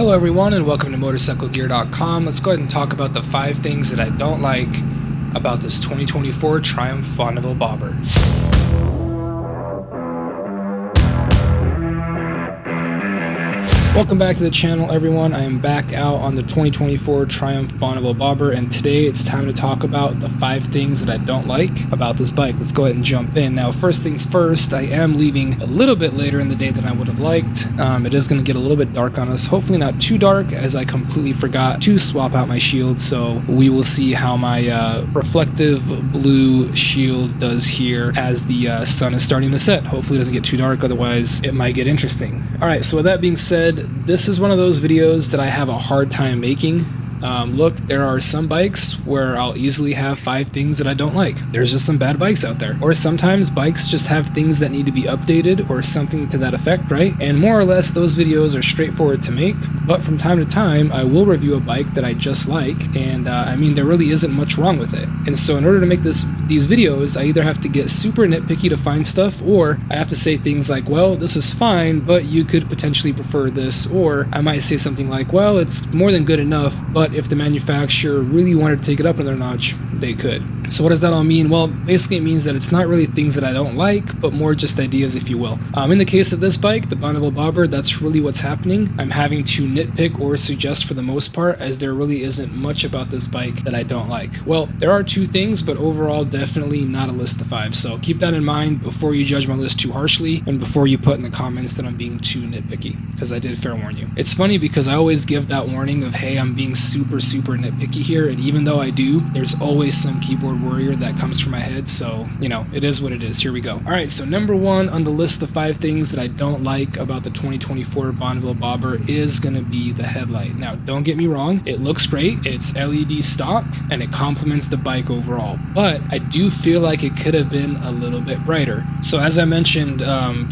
Hello everyone and welcome to Motorcyclegear.com. Let's go ahead and talk about the 5 things that I don't like about this 2024 Triumph Bonneville Bobber. Welcome back to the channel everyone. I am back out on the 2024 Triumph Bonneville Bobber, and today it's time to talk about the 5 things that I don't like about this bike. Let's go ahead and jump in. Now first things first, I am leaving a little bit later in the day than I would have liked. It is going to get a little bit dark on us, hopefully not too dark, as I completely forgot to swap out my shield, so we will see how my reflective blue shield does here as the sun is starting to set. Hopefully it doesn't get too dark, otherwise it might get interesting. Alright, so with that being said, this is one of those videos that I have a hard time making. Look, there are some bikes where I'll easily have 5 things that I don't like. There's just some bad bikes out there. Or sometimes bikes just have things that need to be updated or something to that effect, right? And more or less those videos are straightforward to make, but from time to time I will review a bike that I just like, and I mean there really isn't much wrong with it. And so in order to make these videos, I either have to get super nitpicky to find stuff, or I have to say things like, well, this is fine, but you could potentially prefer this, or I might say something like, well, it's more than good enough, but if the manufacturer really wanted to take it up another notch, they could. So what does that all mean? Well, basically it means that it's not really things that I don't like, but more just ideas, if you will. In the case of this bike, the Bonneville Bobber, that's really what's happening. I'm having to nitpick or suggest for the most part, as there really isn't much about this bike that I don't like. Well, there are 2 things, but overall definitely not a list of 5. So keep that in mind before you judge my list too harshly, and before you put in the comments that I'm being too nitpicky, because I did fair warn you. It's funny because I always give that warning of, hey, I'm being super nitpicky here, and even though I do, there's always some keyboard warrior that comes from my head, so you know, it is what it is. Here we go. Alright, so number 1 on the list of 5 things that I don't like about the 2024 Bonneville Bobber is going to be the headlight. Now don't get me wrong, it looks great, it's LED stock, and it complements the bike overall, but I do feel like it could have been a little bit brighter. So as I mentioned,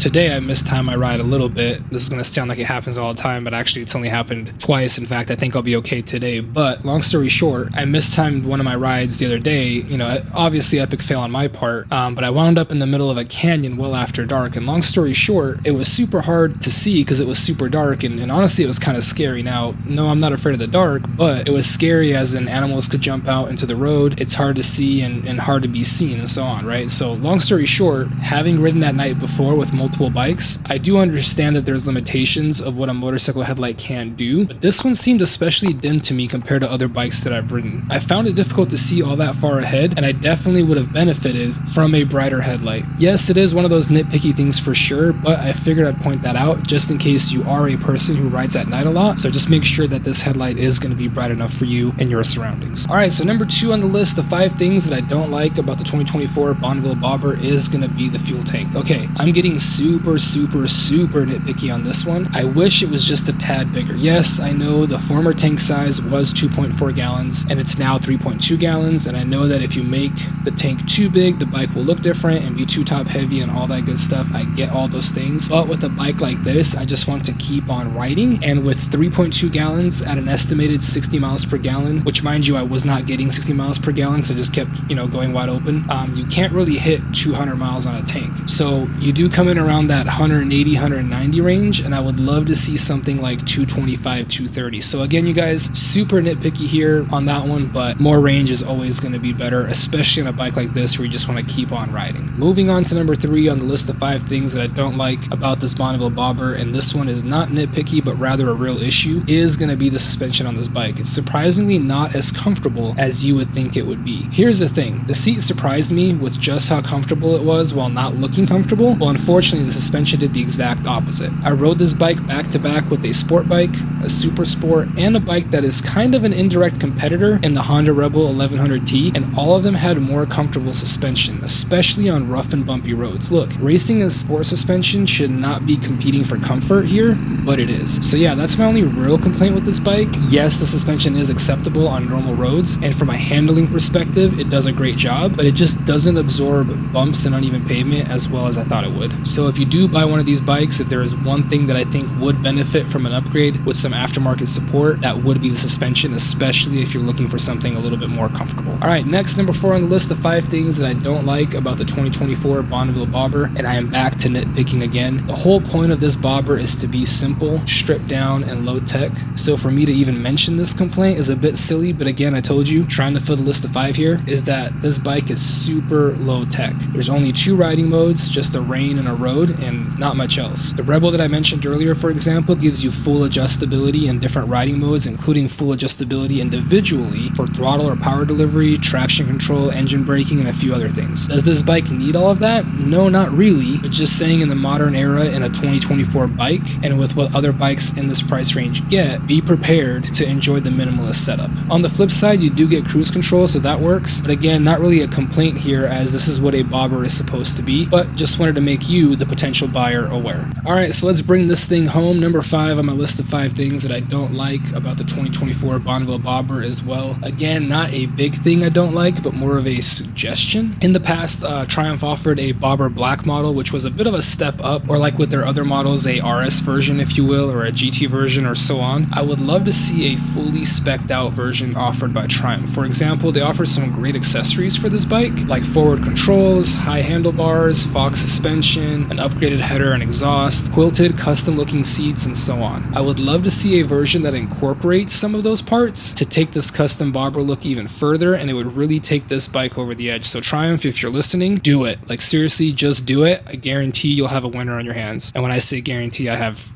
today I mistimed my ride a little bit. This is going to sound like it happens all the time, but actually it's only happened twice. In fact, I think I'll be okay today, but long story short, I mistimed one of my rides the other day. You know, obviously epic fail on my part, but I wound up in the middle of a canyon well after dark, and long story short, it was super hard to see because it was super dark, and honestly it was kind of scary. Now, no, I'm not afraid of the dark, but it was scary as in animals could jump out into the road, it's hard to see and hard to be seen and so on, right? So long story short, having ridden that night before with multiple bikes, I do understand that there's limitations of what a motorcycle headlight can do, but this one seemed especially dim to me compared to other bikes that I've ridden. I found it difficult to see all that far ahead, and I definitely would have benefited from a brighter headlight. Yes, it is one of those nitpicky things for sure, but I figured I'd point that out just in case you are a person who rides at night a lot, so just make sure that this headlight is going to be bright enough for you and your surroundings. Alright, so number 2 on the list of 5 things that I don't like about the 2024 Bonneville Bobber is going to be the fuel tank. Okay, I'm getting super nitpicky on this one. I wish it was just a tad bigger. Yes, I know the former tank size was 2.4 gallons and it's now 3.2 gallons, and I know that if you make the tank too big, the bike will look different and be too top heavy and all that good stuff. I get all those things, but with a bike like this, I just want to keep on riding, and with 3.2 gallons at an estimated 60 miles per gallon, which mind you I was not getting 60 miles per gallon because I just kept, you know, going wide open, you can't really hit 200 miles on a tank. So you do come in around that 180, 190 range, and I would love to see something like 225, 230. So again, you guys, super nitpicky here on that one, but more range is always going to be better, especially on a bike like this where you just want to keep on riding. Moving on to number 3 on the list of 5 things that I don't like about this Bonneville Bobber, and this one is not nitpicky but rather a real issue, is going to be the suspension on this bike. It's surprisingly not as comfortable as you would think it would be. Here's the thing, the seat surprised me with just how comfortable it was while not looking comfortable. Well, unfortunately the suspension did the exact opposite. I rode this bike back to back with a sport bike, a super sport, and a bike that is kind of an indirect competitor in the Honda Rebel 1100T, and all of them had more comfortable suspension, especially on rough and bumpy roads. Look, racing and sport suspension should not be competing for comfort here, but it is. So yeah, that's my only real complaint with this bike. Yes, the suspension is acceptable on normal roads, and from a handling perspective, it does a great job, but it just doesn't absorb bumps and uneven pavement as well as I thought it would. So if you do buy one of these bikes, if there is one thing that I think would benefit from an upgrade with some aftermarket support, that would be the suspension, especially if you're looking for something a little bit more comfortable. comfortable. Alright, next, number 4 on the list of 5 things that I don't like about the 2024 Bonneville Bobber, and I am back to nitpicking again. The whole point of this bobber is to be simple, stripped down, and low tech, so for me to even mention this complaint is a bit silly, but again, I told you, trying to fill the list of 5 here, is that this bike is super low tech. There's only 2 riding modes, just a rain and a road, and not much else. The Rebel that I mentioned earlier, for example, gives you full adjustability in different riding modes, including full adjustability individually for throttle or power delivery, traction control, engine braking, and a few other things. Does this bike need all of that? No, not really, but just saying, in the modern era, in a 2024 bike, and with what other bikes in this price range get, be prepared to enjoy the minimalist setup. On the flip side, you do get cruise control, so that works, but again, not really a complaint here, as this is what a bobber is supposed to be, but just wanted to make you, the potential buyer, aware. Alright, so let's bring this thing home. Number 5 on my list of 5 things that I don't like about the 2024 Bonneville Bobber as well. Again, not a big thing I don't like, but more of a suggestion. In the past, Triumph offered a Bobber Black model, which was a bit of a step up, or like with their other models, a RS version, if you will, or a GT version, or so on. I would love to see a fully spec'd out version offered by Triumph. For example, they offer some great accessories for this bike, like forward controls, high handlebars, Fox suspension, an upgraded header and exhaust, quilted, custom looking seats, and so on. I would love to see a version that incorporates some of those parts to take this custom bobber look even further, and it would really take this bike over the edge. So Triumph, if you're listening, do it. Like, seriously, just do it. I guarantee you'll have a winner on your hands. And when I say guarantee, I have,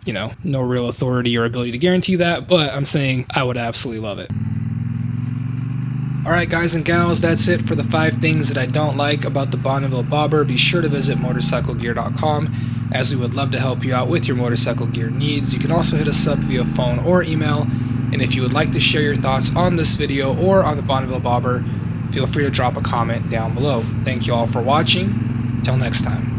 no real authority or ability to guarantee that, but I'm saying I would absolutely love it. Alright guys and gals, that's it for the 5 things that I don't like about the Bonneville Bobber. Be sure to visit Motorcyclegear.com, as we would love to help you out with your motorcycle gear needs. You can also hit us up via phone or email, and if you would like to share your thoughts on this video or on the Bonneville Bobber, feel free to drop a comment down below. Thank you all for watching. Till next time.